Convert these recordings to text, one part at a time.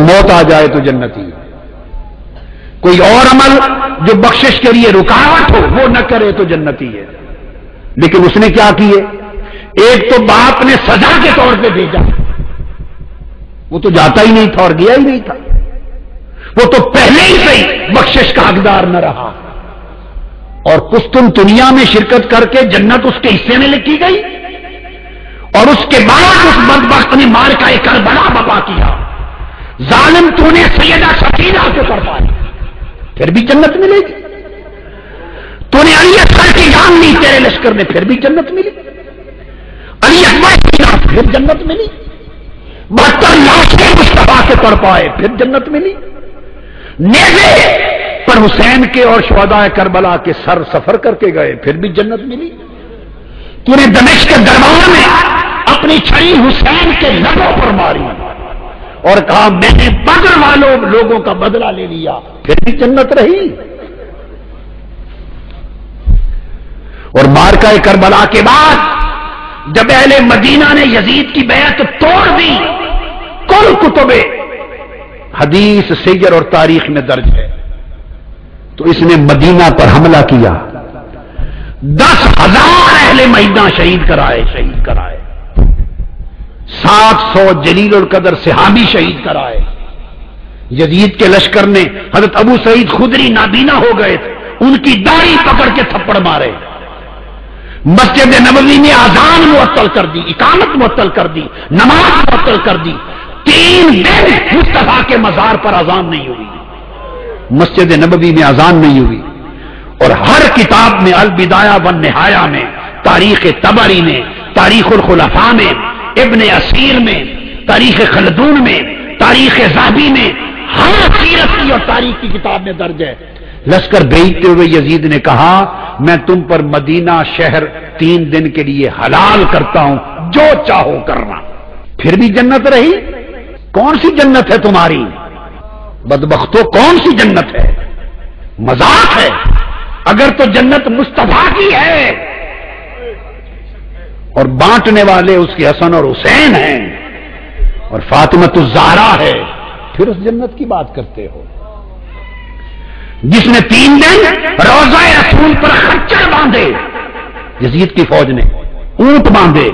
موت آ جائے تو جنتی ہے، کوئی اور عمل جو بخشش کے لیے رکاوٹ ہو وہ نہ کرے تو جنتی ہے۔ لیکن اس نے کیا کیے؟ ایک تو باپ نے سزا کے طور پہ بھیجا، وہ تو جاتا ہی نہیں تھا اور گیا ہی نہیں تھا، وہ تو پہلے ہی سے بخشش کا حقدار نہ رہا، اور قسطن دنیا میں شرکت کر کے جنت اس کے حصے میں لکھی گئی، اور اس کے بعد اس بدبخت نے مار کا ایک کربلا بپا کیا، ظالم تو نے سیدہ سکینہ کو کر پایا، پھر بھی جنت ملے گی۔ تو نے علی اکبر کی جان لی تیرے لشکر نے، پھر بھی جنت ملی، علی اکبر کی جان پھر جنت ملی، 72 لاشیں مصطفیٰ کے پڑ پائے پھر جنت ملی، نیزے پر حسین کے اور شہداء کربلا کے سر سفر کر کے گئے پھر بھی جنت ملی۔ تو نے دمشق کے دربار میں اپنی چھری حسین کے لبوں پر ماری اور کہا میں نے بدر والوں لوگوں کا بدلہ لے لیا، پھر بھی جنت رہی۔ اور مارکہ کربلا کے بعد جب اہل مدینہ نے یزید کی بیعت توڑ دی، کل کتب حدیث سیر اور تاریخ میں درج ہے، تو اس نے مدینہ پر حملہ کیا، 10,000 اہل مدینہ شہید کرائے 700 جلیل القدر صحابی شہید کرائے۔ یزید کے لشکر نے حضرت ابو سعید خدری نابینا ہو گئے تھے، ان کی داڑھی پکڑ کے تھپڑ مارے، مسجد نبوی میں اذان معطل کر دی، اقامت معطل کر دی، نماز معطل کر دی، 3 دن مصطفیٰ کے مزار پر اذان نہیں ہوئی، مسجد نبوی میں اذان نہیں ہوئی۔ اور ہر کتاب میں البدایہ والنہایہ میں، تاریخ طبری میں، تاریخ الخلفاء میں، ابن اسیر میں، تاریخ خلدون میں، تاریخ ذہبی میں، ہر سیرت کی اور تاریخ کی کتاب میں درج ہے۔ لشکر بھیجتے ہوئے یزید نے کہا میں تم پر مدینہ شہر 3 دن کے لیے حلال کرتا ہوں، جو چاہو کرنا، پھر بھی جنت رہی۔ کون سی جنت ہے تمہاری بدبختو؟ کون سی جنت ہے؟ مذاق ہے۔ اگر تو جنت مصطفیٰ کی ہے اور بانٹنے والے اس کے حسن اور حسین ہیں اور فاطمہ الزہرا ہے، پھر اس جنت کی بات کرتے ہو؟ جس نے 3 دن روضہ رسول پر خچر باندھے، یزید کی فوج نے اونٹ باندھے،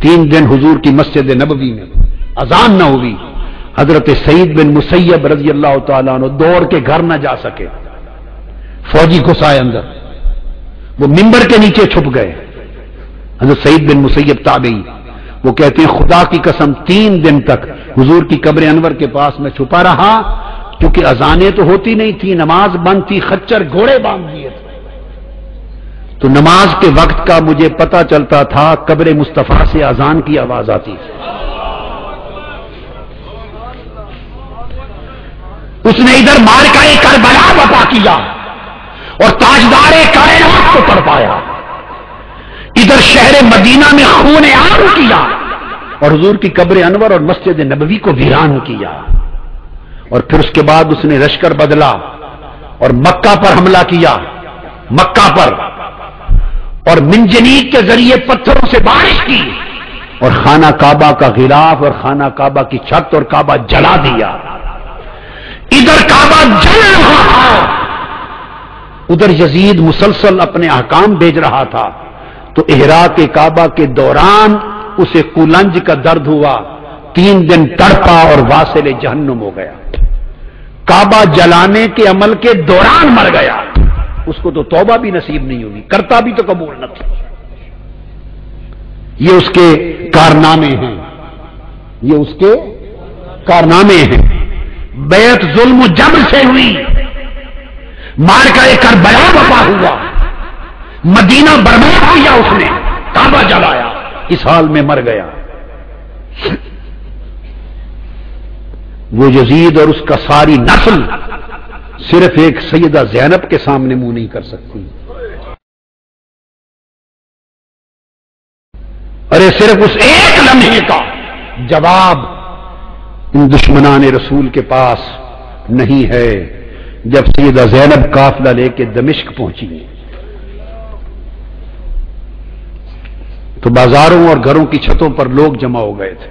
3 دن حضور کی مسجد نبوی میں اذان نہ ہوئی، حضرت سعید بن مسیب رضی اللہ تعالیٰ عنہ دوڑ کے گھر نہ جا سکے، فوجی گھسائے اندر، وہ ممبر کے نیچے چھپ گئے۔ حضرت سعید بن مسیب تابعی، وہ کہتے ہیں خدا کی قسم 3 دن تک حضور کی قبر انور کے پاس میں چھپا رہا، کیونکہ اذانیں تو ہوتی نہیں تھی، نماز بند تھی، خچر گھوڑے باندھ دیے تھے، تو نماز کے وقت کا مجھے پتا چلتا تھا، قبر مصطفیٰ سے اذان کی آواز آتی تھی۔ اس نے ادھر مارکہ کربلا وفا کیا اور تاجدار کائنات کو پڑھ پایا، ادھر شہر مدینہ میں خون عام کیا اور حضور کی قبر انور اور مسجد نبوی کو ویران کیا، اور پھر اس کے بعد اس نے لشکر بدلا اور مکہ پر حملہ کیا، مکہ پر، اور منجنیق کے ذریعے پتھروں سے بارش کی اور خانہ کعبہ کا غلاف اور خانہ کعبہ کی چھت اور کعبہ جلا دیا۔ ادھر کعبہ جل رہا تھا، ادھر یزید مسلسل اپنے احکام بھیج رہا تھا، تو احراق کعبہ کے دوران اسے کولنج کا درد ہوا، 3 دن تڑپا اور واصل جہنم ہو گیا، کعبہ جلانے کے عمل کے دوران مر گیا، اس کو تو توبہ بھی نصیب نہیں ہوئی، کرتا بھی تو قبول نہ تھا۔ یہ اس کے کارنامے ہیں، یہ اس کے کارنامے ہیں۔ بیعت ظلم و جبر سے ہوئی، مارکہ کربلا وفا ہوا، مدینہ برباد کیا اس نے، کعبہ جلایا، اس حال میں مر گیا۔ وہ یزید اور اس کا ساری نسل صرف ایک سیدہ زینب کے سامنے منہ نہیں کر سکتی، ارے صرف اس ایک لمحے کا جواب ان دشمنان رسول کے پاس نہیں ہے، جب سیدہ زینب قافلہ لے کے دمشق پہنچی تو بازاروں اور گھروں کی چھتوں پر لوگ جمع ہو گئے تھے،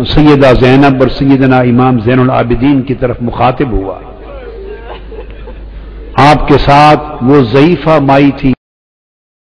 تو سیدہ زینب اور سیدنا امام زین العابدین کی طرف مخاطب ہوا. آپ کے ساتھ وہ ضعیفہ مائی تھی